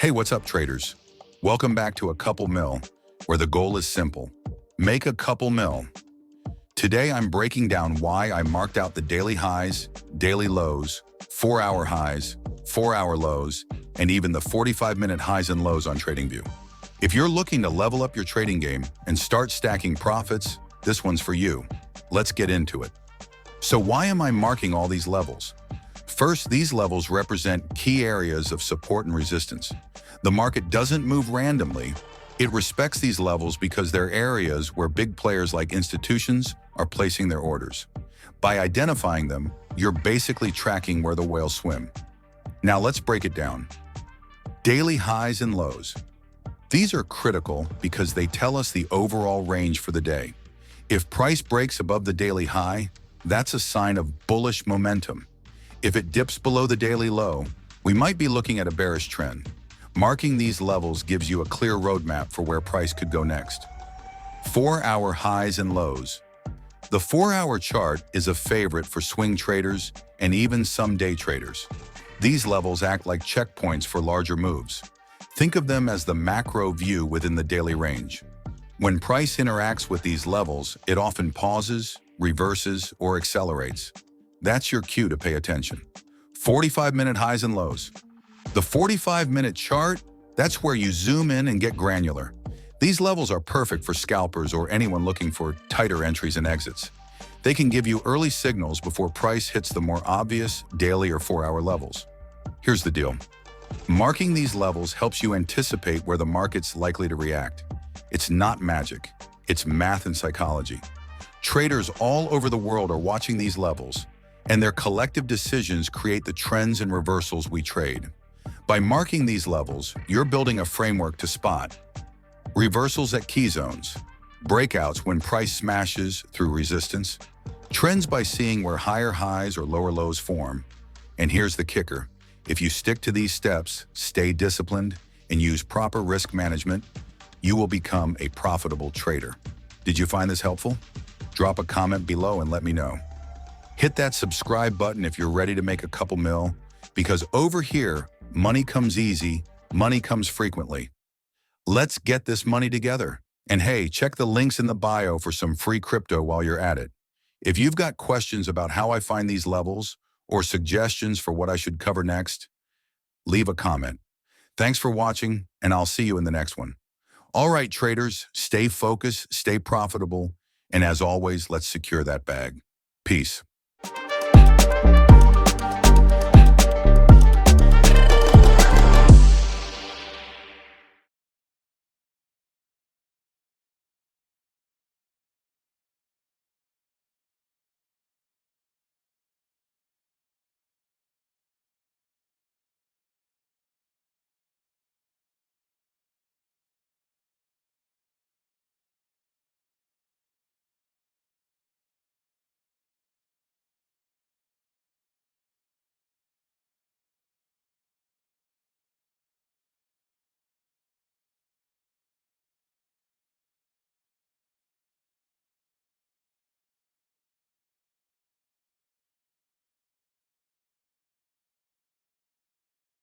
Hey, what's up, traders? Welcome back to A Couple Mil, where the goal is simple. Make a couple mil. Today, I'm breaking down why I marked out the daily highs, daily lows, 4-hour highs, 4-hour lows, and even the 45-minute highs and lows on TradingView. If you're looking to level up your trading game and start stacking profits, this one's for you. Let's get into it. So why am I marking all these levels? First, these levels represent key areas of support and resistance. The market doesn't move randomly. It respects these levels because they're areas where big players like institutions are placing their orders. By identifying them, you're basically tracking where the whales swim. Now let's break it down. Daily highs and lows. These are critical because they tell us the overall range for the day. If price breaks above the daily high, that's a sign of bullish momentum. If it dips below the daily low, we might be looking at a bearish trend. Marking these levels gives you a clear roadmap for where price could go next. 4-hour highs and lows. The 4-hour chart is a favorite for swing traders and even some day traders. These levels act like checkpoints for larger moves. Think of them as the macro view within the daily range. When price interacts with these levels, it often pauses, reverses, or accelerates. That's your cue to pay attention. 45-minute highs and lows. The 45-minute chart, that's where you zoom in and get granular. These levels are perfect for scalpers or anyone looking for tighter entries and exits. They can give you early signals before price hits the more obvious daily or 4-hour levels. Here's the deal. Marking these levels helps you anticipate where the market's likely to react. It's not magic. It's math and psychology. Traders all over the world are watching these levels, and their collective decisions create the trends and reversals we trade. By marking these levels, you're building a framework to spot reversals at key zones, breakouts when price smashes through resistance, trends by seeing where higher highs or lower lows form. And here's the kicker. If you stick to these steps, stay disciplined, and use proper risk management, you will become a profitable trader. Did you find this helpful? Drop a comment below and let me know. Hit that subscribe button if you're ready to make a couple mil, because over here, money comes easy, money comes frequently. Let's get this money together. And hey, check the links in the bio for some free crypto while you're at it. If you've got questions about how I find these levels or suggestions for what I should cover next, leave a comment. Thanks for watching, and I'll see you in the next one. All right, traders, stay focused, stay profitable, and as always, let's secure that bag. Peace.